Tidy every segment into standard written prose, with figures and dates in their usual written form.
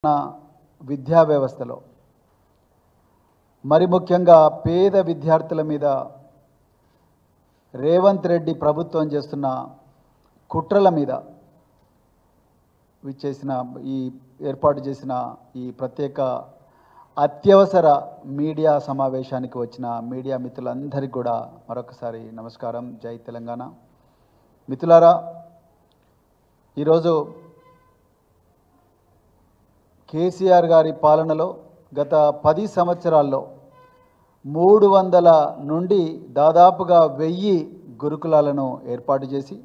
విద్యా వ్యవస్థలో మరి ముఖ్యంగా పేద విద్యార్థుల మీద రేవంత్ రెడ్డి ప్రభుత్వం చేస్తున్న కుట్రల మీద ఏర్పాటు చేసిన ఈ ప్రత్యేక అత్యవసర మీడియా సమావేశానికి వచ్చిన మీడియా మిత్రులందరికీ కూడా మరొకసారి నమస్కారం. జై తెలంగాణ. మిత్రులారా, ఈరోజు కేసీఆర్ గారి పాలనలో గత 10 సంవత్సరాల్లో 300 నుండి దాదాపుగా 1000 గురుకులాలను ఏర్పాటు చేసి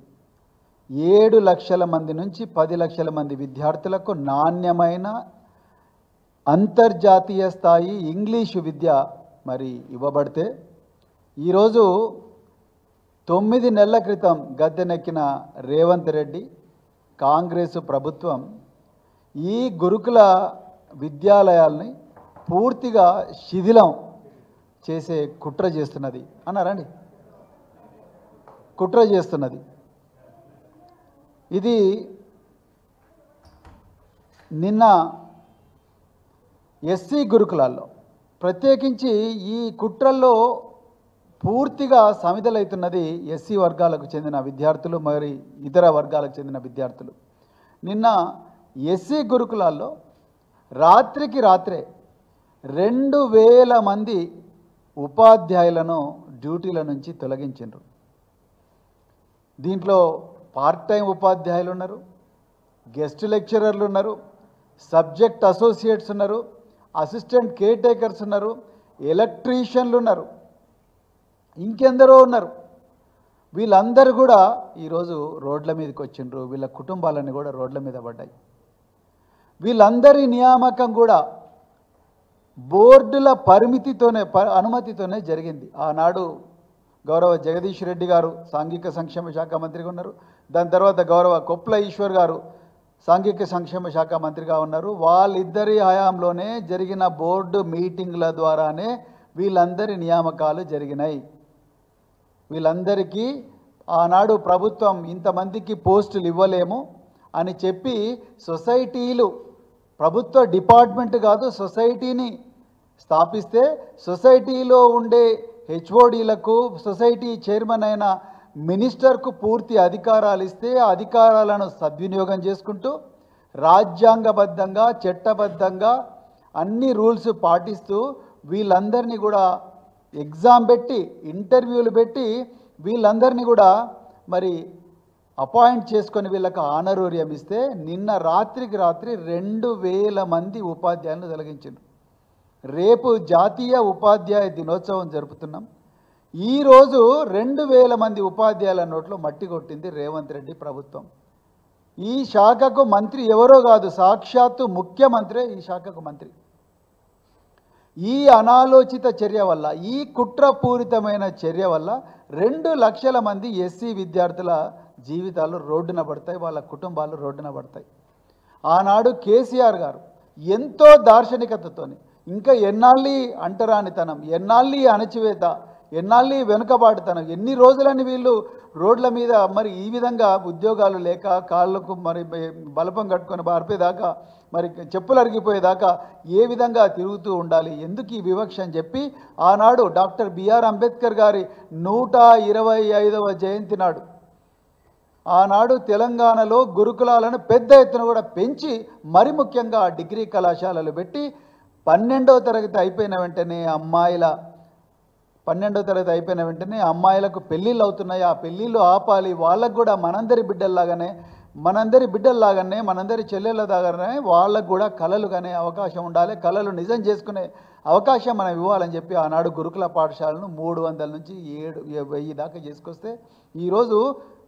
7 లక్షల మంది నుంచి 10 లక్షల మంది విద్యార్థులకు నాణ్యమైన అంతర్జాతీయ స్థాయి ఇంగ్లీషు విద్య మరి ఇవ్వబడితే, ఈరోజు 9 నెలల క్రితం గద్దెనెక్కిన రేవంత్ రెడ్డి కాంగ్రెసు ప్రభుత్వం ఈ గురుకుల విద్యాలయాల్ని పూర్తిగా శిథిలం చేసే కుట్ర చేస్తున్నది అన్నారండి. కుట్ర చేస్తున్నది. ఇది నిన్న ఎస్సీ గురుకులాల్లో ప్రత్యేకించి ఈ కుట్రల్లో పూర్తిగా సమిధలవుతున్నది ఎస్సీ వర్గాలకు చెందిన విద్యార్థులు, మరి ఇతర వర్గాలకు చెందిన విద్యార్థులు. నిన్న ఎస్సీ గురుకులాల్లో రాత్రికి రాత్రే 2000 మంది ఉపాధ్యాయులను డ్యూటీల నుంచి తొలగించారు. దీంట్లో పార్ట్ టైం ఉపాధ్యాయులు ఉన్నారు, గెస్ట్ లెక్చరర్లు ఉన్నారు, సబ్జెక్ట్ అసోసియేట్స్ ఉన్నారు, అసిస్టెంట్ కేర్ టేకర్స్ ఉన్నారు, ఎలక్ట్రీషియన్లు ఉన్నారు, ఇంకెందరో ఉన్నారు. వీళ్ళందరూ కూడా ఈరోజు రోడ్ల మీదకి వచ్చిండ్రు. వీళ్ళ కుటుంబాలన్నీ కూడా రోడ్ల మీద పడ్డాయి. వీళ్ళందరి నియామకం కూడా బోర్డుల అనుమతితోనే జరిగింది. ఆనాడు గౌరవ జగదీష్ రెడ్డి గారు సాంఘిక సంక్షేమ శాఖ మంత్రిగా ఉన్నారు. దాని తర్వాత గౌరవ కొప్పుల ఈశ్వర్ గారు సాంఘిక సంక్షేమ శాఖ మంత్రిగా ఉన్నారు. వాళ్ళిద్దరి హయాంలోనే జరిగిన బోర్డు మీటింగ్ల ద్వారానే వీళ్ళందరి నియామకాలు జరిగినాయి. వీళ్ళందరికీ ఆనాడు ప్రభుత్వం ఇంతమందికి పోస్టులు ఇవ్వలేము అని చెప్పి సొసైటీలు, ప్రభుత్వ డిపార్ట్మెంట్ కాదు సొసైటీని స్థాపిస్తే, సొసైటీలో ఉండే హెచ్ఓడీలకు, సొసైటీ చైర్మన్ అయిన మినిస్టర్కు పూర్తి అధికారాలు ఇస్తే, ఆ అధికారాలను సద్వినియోగం చేసుకుంటూ రాజ్యాంగబద్ధంగా చట్టబద్ధంగా అన్ని రూల్స్ పాటిస్తూ వీళ్ళందరినీ కూడా ఎగ్జామ్ పెట్టి, ఇంటర్వ్యూలు పెట్టి వీళ్ళందరినీ కూడా మరి అపాయింట్ చేసుకొని వీళ్ళకి ఆనరోరియం ఇస్తే, నిన్న రాత్రికి రాత్రి 2000 మంది ఉపాధ్యాయులను తొలగించారు. రేపు జాతీయ ఉపాధ్యాయ దినోత్సవం జరుపుతున్నాం. ఈరోజు 2000 మంది ఉపాధ్యాయుల నోట్లో మట్టి కొట్టింది రేవంత్ రెడ్డి ప్రభుత్వం. ఈ శాఖకు మంత్రి ఎవరో కాదు, సాక్షాత్తు ముఖ్యమంత్రే ఈ శాఖకు మంత్రి. ఈ అనాలోచిత చర్య వల్ల, ఈ కుట్రపూరితమైన చర్య వల్ల 2 లక్షల మంది ఎస్సీ విద్యార్థుల జీవితాలు రోడ్డున పడతాయి, వాళ్ళ కుటుంబాలు రోడ్డున పడతాయి. ఆనాడు కేసీఆర్ గారు ఎంతో దార్శనికతతోని, ఇంకా ఎన్నాళ్ళీ అంటరానితనం, ఎన్నాళ్ళీ అణచివేత, ఎన్నాళ్ళీ వెనుకబాటుతనం, ఎన్ని రోజులని వీళ్ళు రోడ్ల మీద మరి ఈ విధంగా ఉద్యోగాలు లేక కాళ్ళకు మరి బలపం కట్టుకొని బారిపోయేదాకా, మరి చెప్పులు అరిగిపోయేదాకా ఏ విధంగా తిరుగుతూ ఉండాలి, ఎందుకు ఈ వివక్ష అని చెప్పి ఆనాడు డాక్టర్ బిఆర్ అంబేద్కర్ గారి 125వ జయంతి నాడు ఆనాడు తెలంగాణలో గురుకులాలను పెద్ద ఎత్తున కూడా పెంచి, మరి ముఖ్యంగా డిగ్రీ కళాశాలలు పెట్టి 12వ తరగతి అయిపోయిన వెంటనే అమ్మాయిలకు పెళ్ళిళ్ళు అవుతున్నాయి. ఆ పెళ్ళిళ్ళు ఆపాలి, వాళ్ళకు కూడా మనందరి బిడ్డల్లాగానే, మనందరి చెల్లెళ్ళలాగానే వాళ్ళకు కూడా కళలు కనే అవకాశం ఉండాలి, కళలు నిజం చేసుకునే అవకాశం మనం ఇవ్వాలని చెప్పి ఆనాడు గురుకుల పాఠశాలను 300 నుంచి 1000 దాకా చేసుకొస్తే ఈరోజు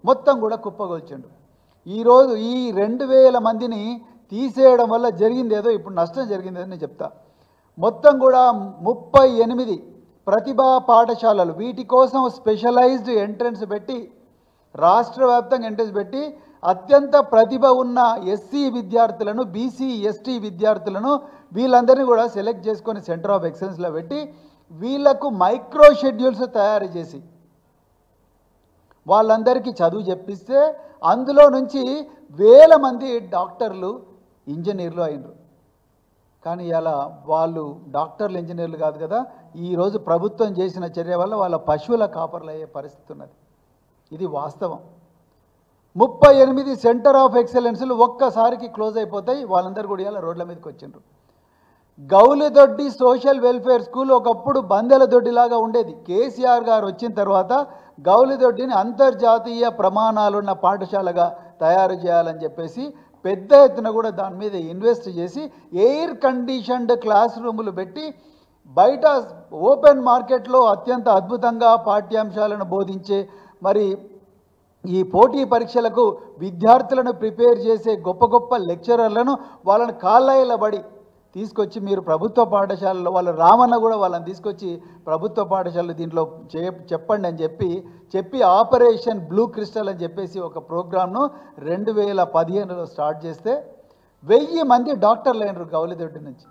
మొత్తం కూడా కుప్పగొల్చిండు. ఈరోజు ఈ 2000 మందిని తీసేయడం వల్ల జరిగింది ఏదో ఇప్పుడు నష్టం జరిగింది నేను చెప్తా. మొత్తం కూడా 38 ప్రతిభా పాఠశాలలు, వీటి కోసం స్పెషలైజ్డ్ ఎంట్రన్స్ పెట్టి, రాష్ట్ర వ్యాప్తంగా ఎంట్రన్స్ పెట్టి అత్యంత ప్రతిభ ఉన్న ఎస్సీ విద్యార్థులను, బీసీ ఎస్టీ విద్యార్థులను వీళ్ళందరినీ కూడా సెలెక్ట్ చేసుకొని సెంటర్ ఆఫ్ ఎక్సలెన్స్లో పెట్టి వీళ్లకు మైక్రో షెడ్యూల్స్ తయారు చేసి వాళ్ళందరికీ చదువు చెప్పిస్తే అందులో నుంచి వేల మంది డాక్టర్లు ఇంజనీర్లు అయినరు. కానీ ఇలా వాళ్ళు డాక్టర్లు ఇంజనీర్లు కాదు కదా, ఈరోజు ప్రభుత్వం చేసిన చర్య వల్ల వాళ్ళ పశువుల కాపర్లు అయ్యే పరిస్థితి ఉన్నది. ఇది వాస్తవం. 38 సెంటర్ ఆఫ్ ఎక్సలెన్స్లు ఒక్కసారికి క్లోజ్ అయిపోతాయి. వాళ్ళందరూ కూడా ఇలా రోడ్ల మీదకి వచ్చిండ్రు. గౌలిదొడ్డి సోషల్ వెల్ఫేర్ స్కూల్ ఒకప్పుడు బందెల దొడ్డిలాగా ఉండేది. కేసీఆర్ గారు వచ్చిన తర్వాత గౌలిదొడ్డిని అంతర్జాతీయ ప్రమాణాలున్న పాఠశాలగా తయారు చేయాలని చెప్పేసి పెద్ద ఎత్తున కూడా దాని మీద ఇన్వెస్ట్ చేసి ఎయిర్ కండిషన్డ్ క్లాస్ రూములు పెట్టి బయట ఓపెన్ మార్కెట్లో అత్యంత అద్భుతంగా పాఠ్యాంశాలను బోధించే మరి ఈ పోటీ పరీక్షలకు విద్యార్థులను ప్రిపేర్ చేసే గొప్ప గొప్ప లెక్చరర్లను వాళ్ళని కాళ్ళైలబడి తీసుకొచ్చి మీరు ప్రభుత్వ పాఠశాలలో వాళ్ళ రామన్న కూడా వాళ్ళని తీసుకొచ్చి ప్రభుత్వ పాఠశాలలు దీంట్లో చెప్పండి అని చెప్పి ఆపరేషన్ బ్లూ క్రిస్టల్ అని చెప్పేసి ఒక ప్రోగ్రామ్ను 2015లో స్టార్ట్ చేస్తే 1000 మంది డాక్టర్లు అయినారు గౌలిదొడ్డి నుంచి.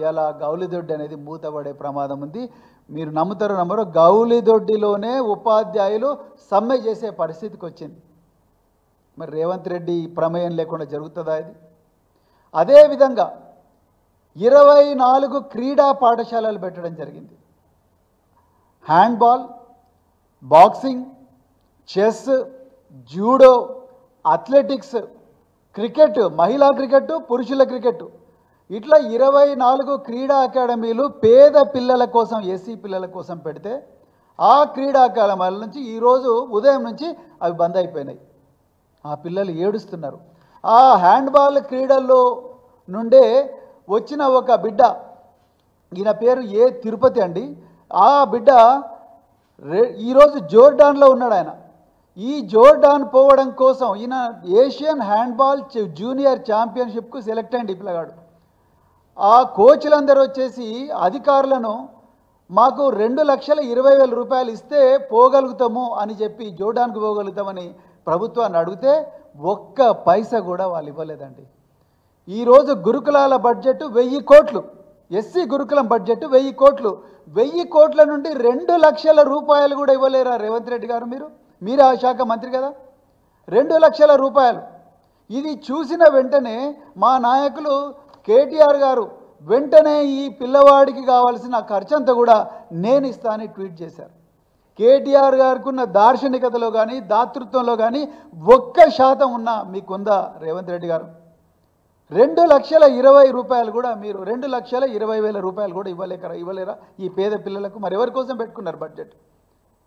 ఇలా గౌలిదొడ్డి అనేది మూతపడే ప్రమాదం ఉంది. మీరు నమ్ముతారో నమ్మరో, గౌలిదొడ్డిలోనే ఉపాధ్యాయులు సమ్మె చేసే పరిస్థితికి వచ్చింది. మరి రేవంత్ రెడ్డి ప్రమేయం లేకుండా జరుగుతుందా ఇది? అదేవిధంగా 24 క్రీడా పాఠశాలలు పెట్టడం జరిగింది. Handball, boxing, chess, judo, athletics, cricket, మహిళా క్రికెట్, పురుషుల క్రికెట్, ఇట్లా 24 క్రీడా అకాడమీలు పేద పిల్లల కోసం, ఎస్సీ పిల్లల కోసం పెడితే ఆ క్రీడా అకాడమీల నుంచి ఈరోజు ఉదయం నుంచి అవి బంద్ అయిపోయినాయి. ఆ పిల్లలు ఏడుస్తున్నారు. ఆ హ్యాండ్బాల్ క్రీడల్లో నుండే వచ్చిన ఒక బిడ్డ, ఈయన పేరు తిరుపతి అండి. ఆ బిడ్డ ఈరోజు జోర్డాన్లో ఉన్నాడు. ఆయన ఈ జోర్డాన్ పోవడం కోసం ఈయన ఏషియన్ హ్యాండ్బాల్ జూనియర్ ఛాంపియన్షిప్కు సెలెక్ట్ అయ్యింది పిల్లగాడు. ఆ కోచ్లందరూ వచ్చేసి అధికారులను మాకు 2,20,000 రూపాయలు ఇస్తే పోగలుగుతాము అని చెప్పి జోర్డాన్కు పోగలుగుతామని ప్రభుత్వాన్ని అడిగితే ఒక్క పైసా కూడా వాళ్ళు ఇవ్వలేదండి. ఈరోజు గురుకులాల బడ్జెట్ 1000 కోట్లు, ఎస్సీ గురుకులం బడ్జెట్ 1000 కోట్లు. 1000 కోట్ల నుండి 2 లక్షల రూపాయలు కూడా ఇవ్వలేరా రేవంత్ రెడ్డి గారు? మీరు ఆ శాఖ మంత్రి కదా. 2 లక్షల రూపాయలు. ఇది చూసిన వెంటనే మా నాయకులు కేటీఆర్ గారు వెంటనే ఈ పిల్లవాడికి కావాల్సిన ఖర్చంతా కూడా నేను ఇస్తానని ట్వీట్ చేశారు. కేటీఆర్ గారికి ఉన్న దార్శనికతలో కానీ దాతృత్వంలో కానీ 1% ఉన్నా మీకుందా రేవంత్ రెడ్డి గారు? 2,20,000 రూపాయలు కూడా మీరు 2,20,000 రూపాయలు కూడా ఇవ్వలేరా ఈ పేద పిల్లలకు? మరి ఎవరి కోసం పెట్టుకున్నారు బడ్జెట్?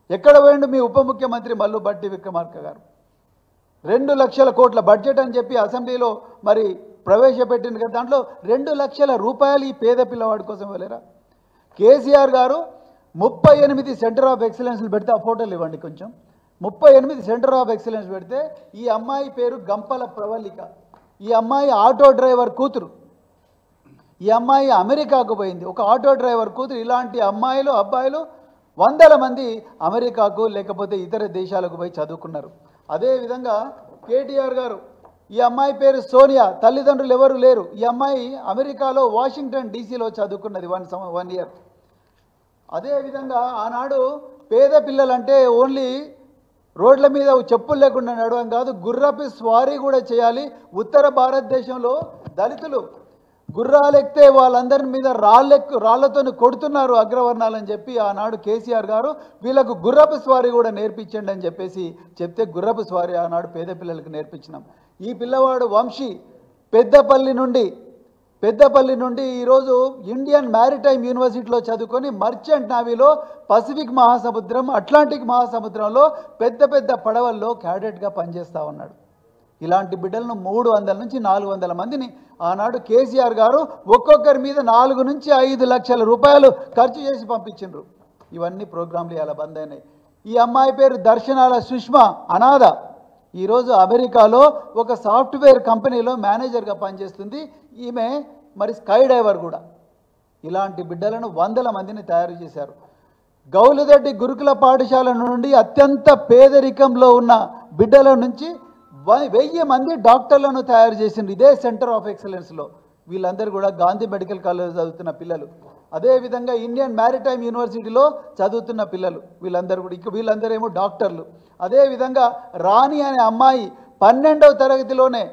ఎక్కడ పోయిండు మీ ఉప ముఖ్యమంత్రి మల్లు భట్టి విక్రమార్క గారు? 2 లక్షల కోట్ల బడ్జెట్ అని చెప్పి అసెంబ్లీలో మరి ప్రవేశపెట్టింది కదా, దాంట్లో 2 లక్షల రూపాయలు ఈ పేద పిల్లవాడి కోసం ఇవ్వలేరా? కేసీఆర్ గారు 38 సెంటర్ ఆఫ్ ఎక్సలెన్స్లు పెడితే ఆ ఫోటోలు ఇవ్వండి కొంచెం. 38 సెంటర్ ఆఫ్ ఎక్సలెన్స్ పెడితే ఈ అమ్మాయి పేరు గంపల ప్రవళిక. ఈ అమ్మాయి ఆటో డ్రైవర్ కూతురు. ఈ అమ్మాయి అమెరికాకు పోయింది. ఒక ఆటో డ్రైవర్ కూతురు. ఇలాంటి అమ్మాయిలు అబ్బాయిలు 100 మంది అమెరికాకు లేకపోతే ఇతర దేశాలకు పోయి చదువుకున్నారు. అదేవిధంగా కేటీఆర్ గారు, ఈ అమ్మాయి పేరు సోనియా, తల్లిదండ్రులు ఎవరు లేరు. ఈ అమ్మాయి అమెరికాలో వాషింగ్టన్ డీసీలో చదువుకున్నది 1 ఇయర్. అదేవిధంగా ఆనాడు పేద పిల్లలంటే ఓన్లీ రోడ్ల మీద చెప్పులు లేకుండా నడవడం కాదు, గుర్రపు స్వారీ కూడా చేయాలి. ఉత్తర భారతదేశంలో దళితులు గుర్రాలెక్కితే వాళ్ళందరి మీద రాళ్లతో కొడుతున్నారు అగ్రవర్ణాలని చెప్పి ఆనాడు కేసీఆర్ గారు వీళ్ళకు గుర్రపు స్వారీ కూడా నేర్పించండి అని చెప్పేసి చెప్తే గుర్రపు స్వారీ ఆనాడు పేద పిల్లలకు నేర్పించినాం. ఈ పిల్లవాడు వంశీ పెద్దపల్లి నుండి ఈరోజు ఇండియన్ మ్యారిటైమ్ యూనివర్సిటీలో చదువుకొని మర్చెంట్ నావీలో పసిఫిక్ మహాసముద్రం, అట్లాంటిక్ మహాసముద్రంలో పెద్ద పెద్ద పడవల్లో క్యాడెట్గా పనిచేస్తూ ఉన్నాడు. ఇలాంటి బిడ్డలను 300 నుంచి 400 మందిని ఆనాడు కేసీఆర్ గారు ఒక్కొక్కరి మీద 4 నుంచి 5 లక్షల రూపాయలు ఖర్చు చేసి పంపించిండ్రు. ఇవన్నీ ప్రోగ్రాంలు ఇలా బంద్ అయినాయి. ఈ అమ్మాయి పేరు దర్శనాల సుష్మా, అనాథ. ఈరోజు అమెరికాలో ఒక సాఫ్ట్వేర్ కంపెనీలో మేనేజర్గా పనిచేస్తుంది. ఈమె మరి స్కై డైవర్ కూడా. ఇలాంటి బిడ్డలను 100 మందిని తయారు చేశారు. గౌలిదొడ్డి గురుకుల పాఠశాల నుండి అత్యంత పేదరికంలో ఉన్న బిడ్డల నుంచి 1000 మంది డాక్టర్లను తయారు చేసింది ఇదే సెంటర్ ఆఫ్ ఎక్సలెన్స్లో. వీళ్ళందరూ కూడా గాంధీ మెడికల్ కాలేజ్ చదువుతున్న పిల్లలు. అదేవిధంగా ఇండియన్ మ్యారిటైమ్ యూనివర్సిటీలో చదువుతున్న పిల్లలు. వీళ్ళందరూ కూడా వీళ్ళందరూ ఏమో డాక్టర్లు. అదేవిధంగా రాణి అనే అమ్మాయి 12వ తరగతిలోనే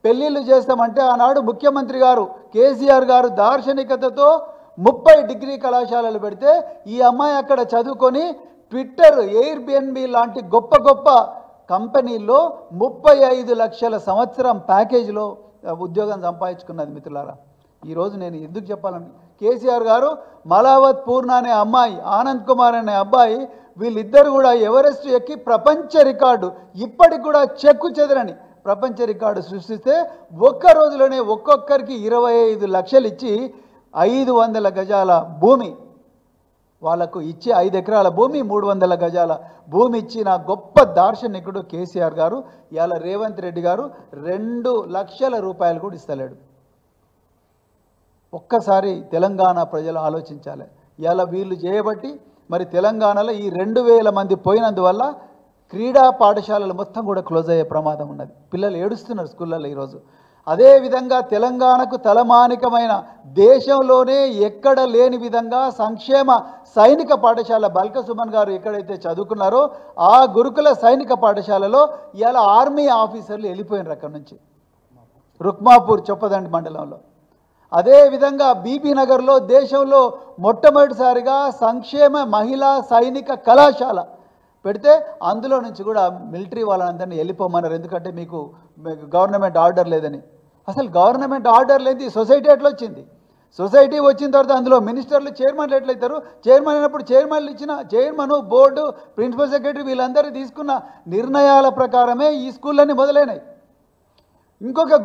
పెళ్ళిళ్ళు చేస్తామంటే ఆనాడు ముఖ్యమంత్రి గారు కేసీఆర్ గారు దార్శనికతతో 30 డిగ్రీ కళాశాలలు పెడితే ఈ అమ్మాయి అక్కడ చదువుకొని ట్విట్టర్, ఎయిర్బిఎన్బి లాంటి గొప్ప గొప్ప కంపెనీల్లో 35 లక్షల సంవత్సరం ప్యాకేజీలో ఉద్యోగం సంపాదించుకున్నది. మిత్రులారా, ఈరోజు నేను ఎందుకు చెప్పాలని, కేసీఆర్ గారు మలావత్ పూర్ణ అనే అమ్మాయి, ఆనంద్ కుమార్ అనే అబ్బాయి, వీళ్ళిద్దరు కూడా ఎవరెస్ట్ ఎక్కి ప్రపంచ రికార్డు, ఇప్పటికి కూడా చెక్కు చెదరని ప్రపంచ రికార్డు సృష్టిస్తే ఒక్క రోజులోనే ఒక్కొక్కరికి 25 లక్షలు ఇచ్చి 500 గజాల భూమి వాళ్ళకు ఇచ్చి 5 ఎకరాల భూమి 300 గజాల భూమి ఇచ్చిన గొప్ప దార్శనికుడు కేసీఆర్ గారు. ఇవాళ రేవంత్ రెడ్డి గారు 2 లక్షల రూపాయలు కూడా ఇస్తలేడు. ఒక్కసారి తెలంగాణ ప్రజలు ఆలోచించాలి. ఇవాళ వీళ్ళు చేయబట్టి మరి తెలంగాణలో ఈ 2000 మంది పోయినందువల్ల క్రీడా పాఠశాలలు మొత్తం కూడా క్లోజ్ అయ్యే ప్రమాదం ఉన్నది. పిల్లలు ఏడుస్తున్నారు స్కూళ్ళల్లో ఈరోజు. అదేవిధంగా తెలంగాణకు తలమానికమైన దేశంలోనే ఎక్కడ లేని విధంగా సంక్షేమ సైనిక పాఠశాల బల్క సుమన్ గారు ఎక్కడైతే చదువుకున్నారో ఆ గురుకుల సైనిక పాఠశాలలో ఇవాళ ఆర్మీ ఆఫీసర్లు వెళ్ళిపోయినారు అక్కడి నుంచి, రుక్మాపూర్ చొప్పదండి మండలంలో. అదేవిధంగా బీబీ నగర్లో దేశంలో మొట్టమొదటిసారిగా సంక్షేమ మహిళా సైనిక కళాశాల పెడితే అందులో నుంచి కూడా మిలిటరీ వాళ్ళందరినీ వెళ్ళిపోమన్నారు. ఎందుకంటే మీకు గవర్నమెంట్ ఆర్డర్ లేదని. అసలు గవర్నమెంట్ ఆర్డర్ లేని సొసైటీ ఎట్లా వచ్చింది? సొసైటీ వచ్చిన తర్వాత అందులో మినిస్టర్లు, చైర్మన్లు ఎట్లయితారు? చైర్మన్ అయినప్పుడు చైర్మన్లు ఇచ్చిన చైర్మన్, బోర్డు, ప్రిన్సిపల్ సెక్రటరీ వీళ్ళందరూ తీసుకున్న నిర్ణయాల ప్రకారమే ఈ స్కూళ్ళన్నీ మొదలైనాయి. ఇంకొక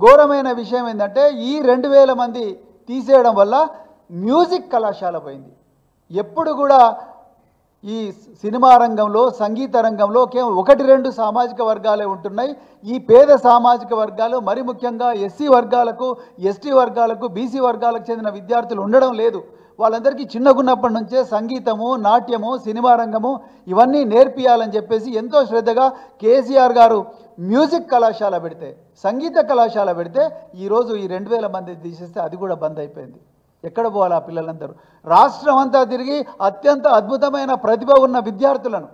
ఘోరమైన విషయం ఏంటంటే ఈ 2000 మంది తీసేయడం వల్ల మ్యూజిక్ కళాశాల పోయింది. ఎప్పుడు కూడా ఈ సినిమా రంగంలో, సంగీత రంగంలో కేవలం 1-2 సామాజిక వర్గాలే ఉంటున్నాయి. ఈ పేద సామాజిక వర్గాలు, మరి ముఖ్యంగా ఎస్సీ వర్గాలకు, ఎస్టీ వర్గాలకు, బీసీ వర్గాలకు చెందిన విద్యార్థులు ఉండడం లేదు. వాళ్ళందరికీ చిన్నగున్నప్పటి నుంచే సంగీతము, నాట్యము, సినిమా రంగము ఇవన్నీ నేర్పియాలని చెప్పేసి ఎంతో శ్రద్ధగా కేసీఆర్ గారు మ్యూజిక్ కళాశాల పెడితే, సంగీత కళాశాల పెడితే ఈరోజు ఈ 2000 మంది తీసేస్తే అది కూడా బంద్ అయిపోయింది. ఎక్కడ పోవాలి ఆ పిల్లలందరూ? రాష్ట్రం అంతా తిరిగి అత్యంత అద్భుతమైన ప్రతిభ ఉన్న విద్యార్థులను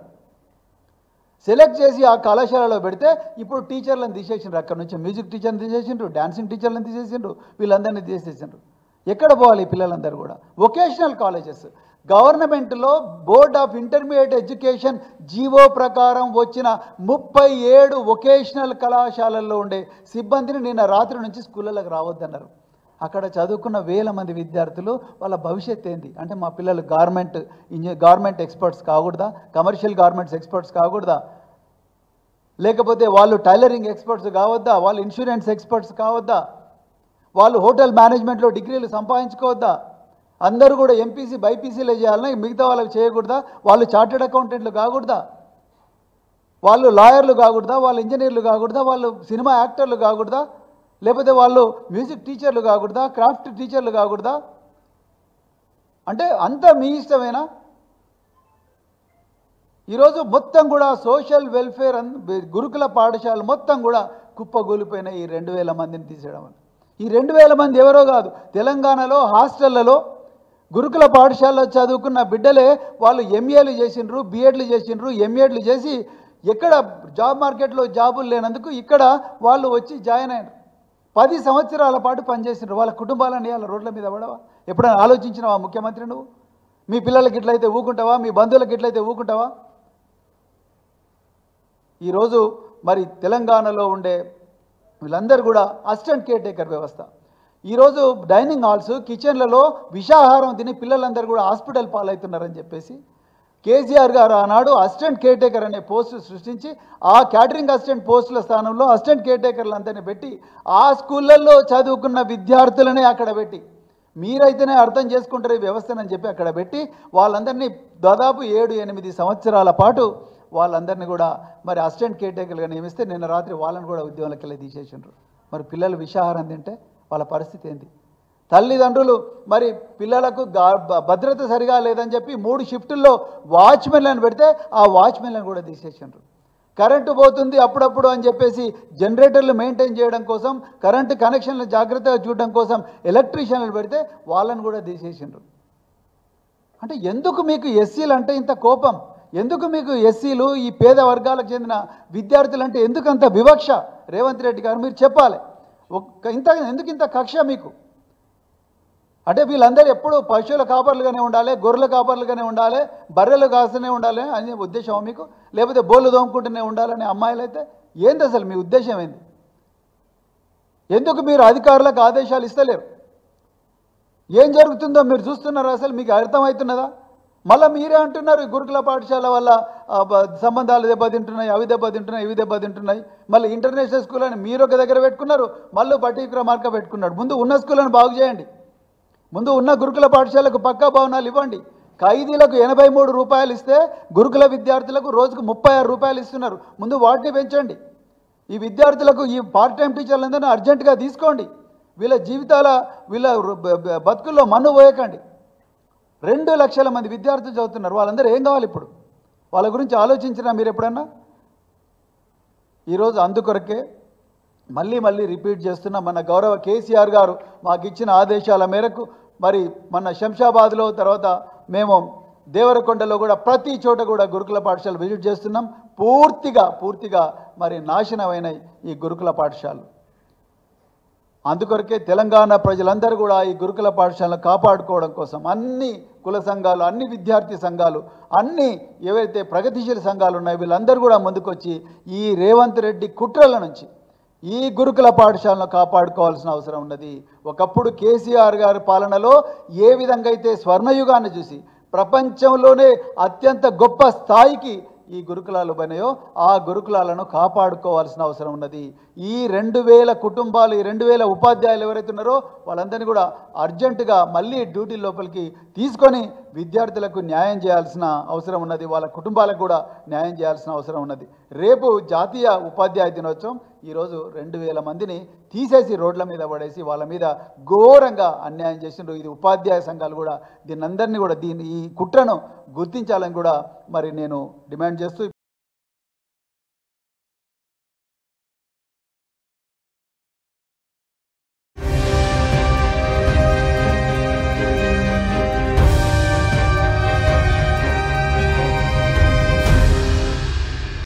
సెలెక్ట్ చేసి ఆ కళాశాలలో పెడితే ఇప్పుడు టీచర్లను తీసేసిండ్రు. అక్కడ నుంచి మ్యూజిక్ టీచర్ని తీసేసిండ్రు, డాన్సింగ్ టీచర్లను తీసేసిండ్రు, వీళ్ళందరినీ తీసేసిండ్రు. ఎక్కడ పోవాలి ఈ పిల్లలందరూ కూడా? వొకేషనల్ కాలేజెస్, గవర్నమెంట్లో board of intermediate education GO ప్రకారం వచ్చిన 37 వొకేషనల్ కళాశాలల్లో ఉండే సిబ్బందిని నిన్న రాత్రి నుంచి స్కూళ్ళకి రావద్దన్నారు. అక్కడ చదువుకున్న 1000 మంది విద్యార్థులు వాళ్ళ భవిష్యత్తు ఏంది అంటే, మా పిల్లలు గార్మెంట్ ఎక్స్పర్ట్స్ కాకూడదా? కమర్షియల్ గార్మెంట్స్ ఎక్స్పర్ట్స్ కాకూడదా? లేకపోతే వాళ్ళు టైలరింగ్ ఎక్స్పర్ట్స్ కావద్దా? వాళ్ళు ఇన్సూరెన్స్ ఎక్స్పర్ట్స్ కావద్దా? వాళ్ళు హోటల్ మేనేజ్మెంట్లో డిగ్రీలు సంపాదించుకోవద్దా? అందరూ కూడా ఎంపీసీ, బైపీసీలే చేయాలన్నా మిగతా వాళ్ళకి చేయకూడదా? వాళ్ళు చార్టెడ్ అకౌంటెంట్లు కాకూడదా? వాళ్ళు లాయర్లు కాకూడదా? వాళ్ళు ఇంజనీర్లు కాకూడదా? వాళ్ళు సినిమా యాక్టర్లు కాకూడదా? లేకపోతే వాళ్ళు మ్యూజిక్ టీచర్లు కాకూడదా? క్రాఫ్ట్ టీచర్లు కాకూడదా? అంటే అంతా మీ ఇష్టమేనా? ఈరోజు మొత్తం కూడా సోషల్ వెల్ఫేర్ గురుకుల పాఠశాలలు మొత్తం కూడా కుప్పగూలిపోయిన ఈ 2000 మందిని తీసేయడం. ఈ 2000 మంది ఎవరో కాదు, తెలంగాణలో హాస్టళ్లలో గురుకుల పాఠశాలలో చదువుకున్న బిడ్డలే. వాళ్ళు ఎంఏలు చేసిండ్రు, బిఎడ్లు చేసిండ్రు, ఎంఏడ్లు చేసి ఎక్కడ జాబ్ మార్కెట్లో జాబులు లేనందుకు ఇక్కడ వాళ్ళు వచ్చి జాయిన్ అయ్యారు. 10 సంవత్సరాల పాటు పనిచేసిండ్రు. వాళ్ళ కుటుంబాలని వాళ్ళ రోడ్ల మీద పడవా? ఎప్పుడైనా ఆలోచించినావా ముఖ్యమంత్రి? నువ్వు మీ పిల్లలకి ఇట్లయితే ఊకుంటావా? మీ బంధువులకి ఇట్లయితే ఊకుంటావా? ఈరోజు మరి తెలంగాణలో ఉండే వీళ్ళందరూ కూడా అసిస్టెంట్ కేర్ టేకర్ వ్యవస్థ. ఈరోజు డైనింగ్ హాల్స్, కిచెన్లలో విషాహారం తిని పిల్లలందరూ కూడా హాస్పిటల్ పాలవుతున్నారని చెప్పేసి కేసీఆర్ గారు ఆనాడు అసిస్టెంట్ కేర్ టేకర్ అనే పోస్టు సృష్టించి ఆ క్యాటరింగ్ అసిస్టెంట్ పోస్టుల స్థానంలో అసిస్టెంట్ కేర్ టేకర్లందరినీ పెట్టి ఆ స్కూళ్ళల్లో చదువుకున్న విద్యార్థులనే అక్కడ పెట్టి, మీరైతేనే అర్థం చేసుకుంటారు ఈ వ్యవస్థనని చెప్పి అక్కడ పెట్టి వాళ్ళందరినీ దాదాపు 7-8 సంవత్సరాల పాటు వాళ్ళందరినీ కూడా మరి అసిస్టెంట్ కేర్ టేకర్గా నియమిస్తే నిన్న రాత్రి వాళ్ళని కూడా ఉద్యోగంలోకి వెళ్ళి తీసేసిండ్రు. మరి పిల్లలు విషాహారం తింటే వాళ్ళ పరిస్థితి ఏంటి? తల్లిదండ్రులు మరి పిల్లలకు భద్రత సరిగా లేదని చెప్పి 3 షిఫ్టుల్లో వాచ్మెన్లను పెడితే ఆ వాచ్మెన్లను కూడా తీసేసిండ్రు. కరెంటు పోతుంది అప్పుడప్పుడు అని చెప్పేసి జనరేటర్లు మెయింటైన్ చేయడం కోసం, కరెంటు కనెక్షన్లు జాగ్రత్తగా చూడడం కోసం ఎలక్ట్రీషియన్లు పెడితే వాళ్ళని కూడా తీసేసిండ్రు. అంటే ఎందుకు మీకు ఎస్సీలు అంటే ఇంత కోపం? ఎందుకు మీకు ఎస్సీలు, ఈ పేద వర్గాలకు చెందిన విద్యార్థులు అంటే ఎందుకు అంత వివక్ష? రేవంత్ రెడ్డి గారు మీరు చెప్పాలి. ఎందుకు ఇంత కక్ష మీకు? అంటే వీళ్ళందరూ ఎప్పుడు పశువుల కాపర్లుగానే ఉండాలి, గొర్రెల కాపర్లుగానే ఉండాలి, బర్రెలు కాస్తూనే ఉండాలి అనే ఉద్దేశం మీకు? లేకపోతే బోళ్ళు దోముకుంటూనే ఉండాలనే అమ్మాయిలు అయితే ఏంది అసలు మీ ఉద్దేశం ఏంది? ఎందుకు మీరు అధికారులకు ఆదేశాలు ఇస్తలేరు? ఏం జరుగుతుందో మీరు చూస్తున్నారా? అసలు మీకు అర్థమవుతున్నదా? మళ్ళీ మీరే అంటున్నారు గురుకుల పాఠశాల వల్ల సంబంధాలు దెబ్బతింటున్నాయి, అవి దెబ్బతింటున్నాయి, ఇవి దెబ్బతింటున్నాయి. మళ్ళీ ఇంటర్నేషనల్ స్కూల్ అని మీరు ఒక దగ్గర పెట్టుకున్నారు, మళ్ళీ పర్టికులర్ మార్క పెట్టుకున్నాడు. ముందు ఉన్న స్కూళ్ళని బాగు చేయండి. ముందు ఉన్న గురుకుల పాఠశాలకు పక్కా భవనాలు ఇవ్వండి. ఖైదీలకు 83 రూపాయలు ఇస్తే గురుకుల విద్యార్థులకు రోజుకు 36 రూపాయలు ఇస్తున్నారు. ముందు వాటిని పెంచండి. ఈ విద్యార్థులకు ఈ పార్ట్ టైం టీచర్లందరినీ అర్జెంటుగా తీసుకోండి. వీళ్ళ జీవితాల వీళ్ళ బతుకుల్లో మన్ను పోయకండి. 2 లక్షల మంది విద్యార్థులు చదువుతున్నారు. వాళ్ళందరూ ఏం కావాలి ఇప్పుడు? వాళ్ళ గురించి ఆలోచించినా మీరు ఎప్పుడన్నా? ఈరోజు అందుకొరకే మళ్ళీ రిపీట్ చేస్తున్న మన గౌరవ కేసీఆర్ గారు మాకు ఇచ్చిన ఆదేశాల మేరకు మరి మన శంషాబాద్లో, తర్వాత మేము దేవరకొండలో కూడా ప్రతి చోట కూడా గురుకుల పాఠశాల విజిట్ చేస్తున్నాం. పూర్తిగా మరి నాశనమైన ఈ గురుకుల పాఠశాలలు. అందుకొరకే తెలంగాణ ప్రజలందరూ కూడా ఈ గురుకుల పాఠశాలను కాపాడుకోవడం కోసం అన్ని కుల సంఘాలు, అన్ని విద్యార్థి సంఘాలు, అన్ని ఏవైతే ప్రగతిశీల సంఘాలు ఉన్నాయో వీళ్ళందరూ కూడా ముందుకొచ్చి ఈ రేవంత్ రెడ్డి కుట్రల నుంచి ఈ గురుకుల పాఠశాలను కాపాడుకోవాల్సిన అవసరం ఉన్నది. ఒకప్పుడు కేసీఆర్ గారి పాలనలో ఏ విధంగా అయితే స్వర్ణయుగాన్ని చూసి ప్రపంచంలోనే అత్యంత గొప్ప స్థాయికి ఈ గురుకులాలు పోయినాయో ఆ గురుకులాలను కాపాడుకోవాల్సిన అవసరం ఉన్నది. ఈ 2000 కుటుంబాలు, ఈ 2000 ఉపాధ్యాయులు ఎవరైతే ఉన్నారో వాళ్ళందరినీ కూడా అర్జెంటుగా మళ్ళీ డ్యూటీ లోపలికి తీసుకొని విద్యార్థులకు న్యాయం చేయాల్సిన అవసరం ఉన్నది. వాళ్ళ కుటుంబాలకు కూడా న్యాయం చేయాల్సిన అవసరం ఉన్నది. రేపు జాతీయ ఉపాధ్యాయ దినోత్సవం. ఈరోజు 2000 మందిని తీసేసి రోడ్ల మీద పడేసి వాళ్ళ మీద ఘోరంగా అన్యాయం చేసిండ్రు. ఇది ఉపాధ్యాయ సంఘాలు కూడా దీన్ని అందరినీ కూడా ఈ కుట్రను గుర్తించాలని కూడా మరి నేను డిమాండ్ చేస్తూ